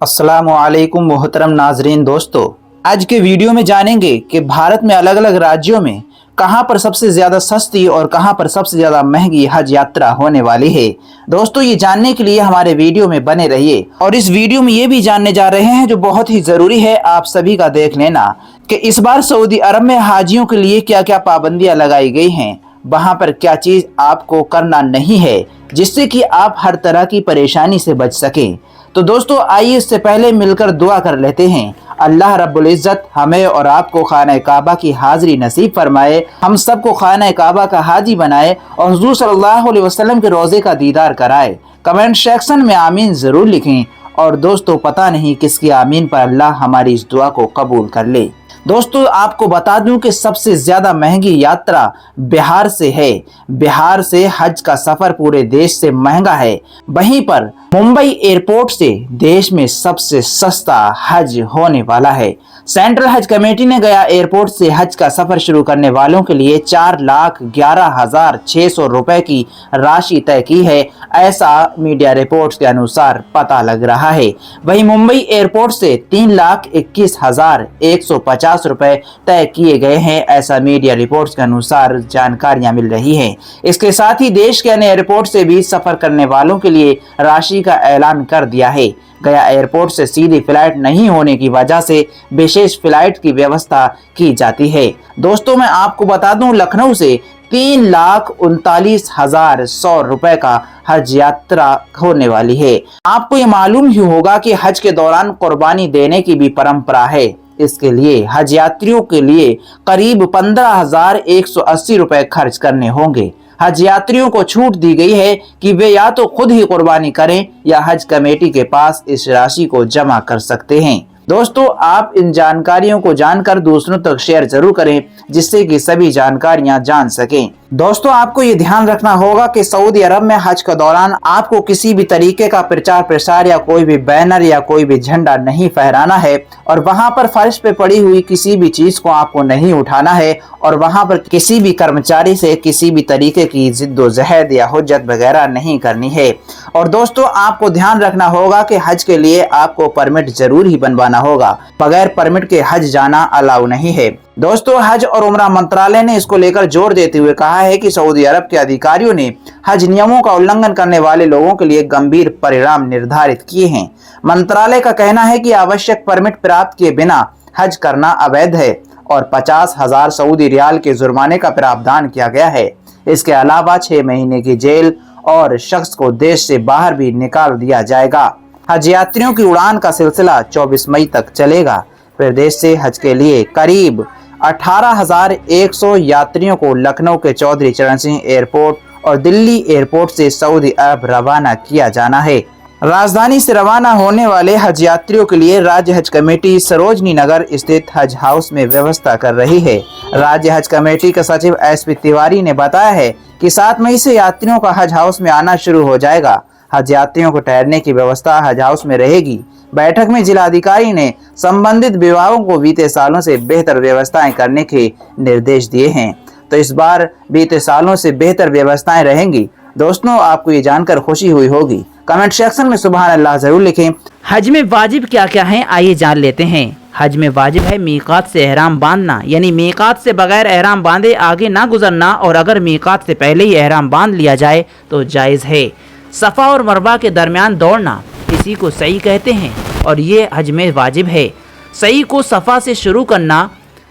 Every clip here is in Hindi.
अस्सलामुअलैकुम मोहतरम नाजरीन दोस्तों, आज के वीडियो में जानेंगे कि भारत में अलग अलग राज्यों में कहां पर सबसे ज़्यादा सस्ती और कहां पर सबसे ज़्यादा महंगी हज यात्रा होने वाली है। दोस्तों, ये जानने के लिए हमारे वीडियो में बने रहिए और इस वीडियो में ये भी जानने जा रहे हैं जो बहुत ही ज़रूरी है, आप सभी का देख लेना कि इस बार सऊदी अरब में हाजियों के लिए क्या क्या पाबंदियाँ लगाई गई हैं, वहाँ पर क्या चीज़ आपको करना नहीं है जिससे कि आप हर तरह की परेशानी से बच सकें। तो दोस्तों, आइए इससे पहले मिलकर दुआ कर लेते हैं। अल्लाह रब्बुल इज़्ज़त हमें और आपको खाना काबा की हाज़िरी नसीब फरमाए, हम सबको खाना काबा का हाजी बनाए और हुज़ूर सल्लल्लाहु अलैहि वसल्लम के रोज़े का दीदार कराए। कमेंट सेक्शन में आमीन ज़रूर लिखें और दोस्तों, पता नहीं किसकी आमीन पर अल्लाह हमारी इस दुआ को कबूल कर ले। दोस्तों, आपको बता दूं कि सबसे ज़्यादा महंगी यात्रा बिहार से है। बिहार से हज का सफ़र पूरे देश से महंगा है। वहीं पर मुंबई एयरपोर्ट से देश में सबसे सस्ता हज होने वाला है। सेंट्रल हज कमेटी ने गया एयरपोर्ट से हज का सफ़र शुरू करने वालों के लिए 4,11,600 रुपए की राशि तय की है, ऐसा मीडिया रिपोर्ट्स के अनुसार पता लग रहा है। वहीं मुंबई एयरपोर्ट से 3,21,150 रुपए तय किए गए हैं, ऐसा मीडिया रिपोर्ट्स के अनुसार जानकारियां मिल रही हैं। इसके साथ ही देश के अन्य एयरपोर्ट से भी सफर करने वालों के लिए राशि का ऐलान कर दिया है। गया एयरपोर्ट से सीधी फ्लाइट नहीं होने की वजह से विशेष फ्लाइट की व्यवस्था की जाती है। दोस्तों, मैं आपको बता दूं, लखनऊ से 3,39,100 रुपए का हज यात्रा होने वाली है। आपको ये मालूम ही होगा कि हज के दौरान कुर्बानी देने की भी परंपरा है। इसके लिए हज यात्रियों के लिए करीब 15,180 रुपए खर्च करने होंगे। हज यात्रियों को छूट दी गई है कि वे या तो खुद ही कुर्बानी करें या हज कमेटी के पास इस राशि को जमा कर सकते हैं। दोस्तों, आप इन जानकारियों को जानकर दूसरों तक शेयर जरूर करें जिससे कि सभी जानकारियां जान सकें। दोस्तों, आपको ये ध्यान रखना होगा कि सऊदी अरब में हज के दौरान आपको किसी भी तरीके का प्रचार प्रसार या कोई भी बैनर या कोई भी झंडा नहीं फहराना है और वहां पर फर्श पे पड़ी हुई किसी भी चीज को आपको नहीं उठाना है और वहां पर किसी भी कर्मचारी से किसी भी तरीके की जिद्दोजहद या हुज्जत वगैरह नहीं करनी है। और दोस्तों, आपको ध्यान रखना होगा कि हज के लिए आपको परमिट जरूर ही बनवाना होगा, बगैर परमिट के हज जाना अलाउ नहीं है। दोस्तों, हज और उम्रा मंत्रालय ने इसको लेकर जोर देते हुए कहा है कि सऊदी अरब के अधिकारियों ने हज नियमों का उल्लंघन करने वाले लोगों के लिए गंभीर परिणाम निर्धारित किए हैं। मंत्रालय का कहना है कि आवश्यक परमिट प्राप्त किए बिना हज करना अवैध है और 50,000 सऊदी रियाल के जुर्माने का प्रावधान किया गया है। इसके अलावा 6 महीने की जेल और शख्स को देश से बाहर भी निकाल दिया जाएगा। हज यात्रियों की उड़ान का सिलसिला 24 मई तक चलेगा। प्रदेश से हज के लिए करीब 18,100 यात्रियों को लखनऊ के चौधरी चरण सिंह एयरपोर्ट और दिल्ली एयरपोर्ट से सऊदी अरब रवाना किया जाना है। राजधानी से रवाना होने वाले हज यात्रियों के लिए राज्य हज कमेटी सरोजनी नगर स्थित हज हाउस में व्यवस्था कर रही है। राज्य हज कमेटी के सचिव SP तिवारी ने बताया है कि 7 मई से यात्रियों का हज हाउस में आना शुरू हो जाएगा। हज यात्रियों को ठहरने की व्यवस्था हज हाउस में रहेगी। बैठक में जिलाधिकारी ने संबंधित विभागों को बीते सालों से बेहतर व्यवस्थाएं करने के निर्देश दिए हैं, तो इस बार बीते सालों से बेहतर व्यवस्थाएं रहेंगी। दोस्तों, आपको ये जानकर खुशी हुई होगी। कमेंट सेक्शन में सुभान अल्लाह जरूर लिखें। हज में वाजिब क्या क्या है, आइए जान लेते हैं। हज में वाजिब है मीकात से एहराम बांधना, यानी मीकात से बगैर एहराम बांधे आगे ना गुजरना, और अगर मीकात से पहले ही एहराम बांध लिया जाए तो जायज़ है। सफ़ा और मरवा के दरमियान दौड़ना, इसी को सही कहते हैं और ये हज में वाजिब है। सही को सफ़ा से शुरू करना,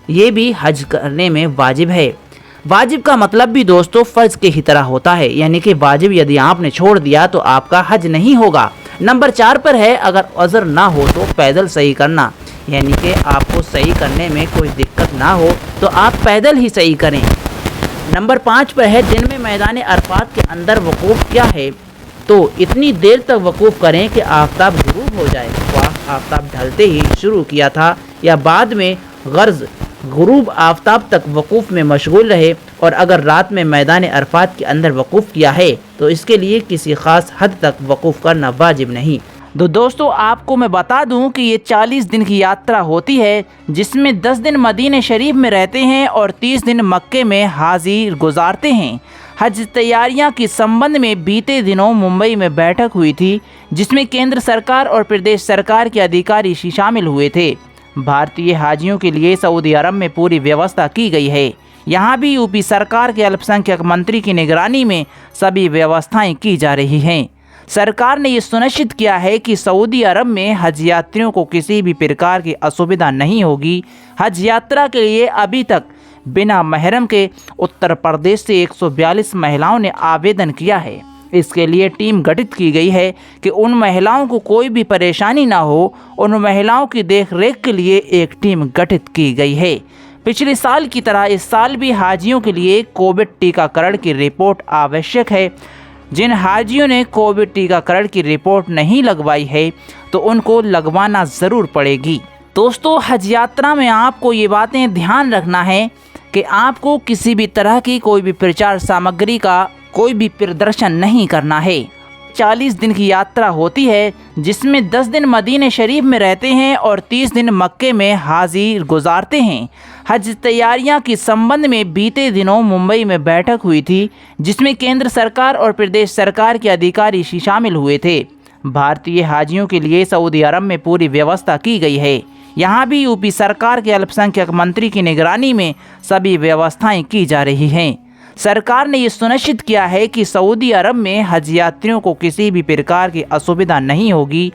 ये भी हज करने में वाजिब है। वाजिब का मतलब भी दोस्तों फ़र्ज़ के ही तरह होता है, यानी कि वाजिब यदि आपने छोड़ दिया तो आपका हज नहीं होगा। नंबर 4 पर है, अगर अज़र ना हो तो पैदल सही करना, यानी कि आपको सही करने में कोई दिक्कत ना हो तो आप पैदल ही सही करें। नंबर 5 पर है, दिन में मैदान अरफात के अंदर वकूफ़ क्या है, तो इतनी देर तक वकूफ़ करें कि आफताब गुरूब हो जाए। वाह, आफताब ढलते ही शुरू किया था या बाद में गर्ज गुरूब आफताब तक वकूफ़ में मशगूल रहे, और अगर रात में मैदान अरफात के अंदर वकूफ़ किया है तो इसके लिए किसी ख़ास हद तक वकूफ़ करना वाजिब नहीं। तो दोस्तों, आपको मैं बता दूं कि ये 40 दिन की यात्रा होती है, जिसमें 10 दिन मदीने शरीफ में रहते हैं और 30 दिन मक्के में हाज़िर गुजारते हैं। हज तैयारियां के संबंध में बीते दिनों मुंबई में बैठक हुई थी, जिसमें केंद्र सरकार और प्रदेश सरकार के अधिकारी शामिल हुए थे। भारतीय हाजियों के लिए सऊदी अरब में पूरी व्यवस्था की गई है। यहाँ भी यूपी सरकार के अल्पसंख्यक मंत्री की निगरानी में सभी व्यवस्थाएं की जा रही हैं। सरकार ने ये सुनिश्चित किया है कि सऊदी अरब में हज यात्रियों को किसी भी प्रकार की असुविधा नहीं होगी। हज यात्रा के लिए अभी तक बिना महरम के उत्तर प्रदेश से 142 महिलाओं ने आवेदन किया है। इसके लिए टीम गठित की गई है कि उन महिलाओं को कोई भी परेशानी ना हो। उन महिलाओं की देखरेख के लिए एक टीम गठित की गई है। पिछले साल की तरह इस साल भी हाजियों के लिए कोविड टीकाकरण की रिपोर्ट आवश्यक है। जिन हाजियों ने कोविड टीकाकरण की रिपोर्ट नहीं लगवाई है तो उनको लगवाना ज़रूर पड़ेगी। दोस्तों, हज यात्रा में आपको ये बातें ध्यान रखना है कि आपको किसी भी तरह की कोई भी प्रचार सामग्री का कोई भी प्रदर्शन नहीं करना है। 40 दिन की यात्रा होती है, जिसमें 10 दिन मदीने शरीफ में रहते हैं और 30 दिन मक्के में हाजिर गुजारते हैं। हज तैयारियां के संबंध में बीते दिनों मुंबई में बैठक हुई थी, जिसमें केंद्र सरकार और प्रदेश सरकार के अधिकारी शामिल हुए थे। भारतीय हाजियों के लिए सऊदी अरब में पूरी व्यवस्था की गई है। यहाँ भी यूपी सरकार के अल्पसंख्यक मंत्री की निगरानी में सभी व्यवस्थाएं की जा रही हैं। सरकार ने ये सुनिश्चित किया है कि सऊदी अरब में हज यात्रियों को किसी भी प्रकार की असुविधा नहीं होगी।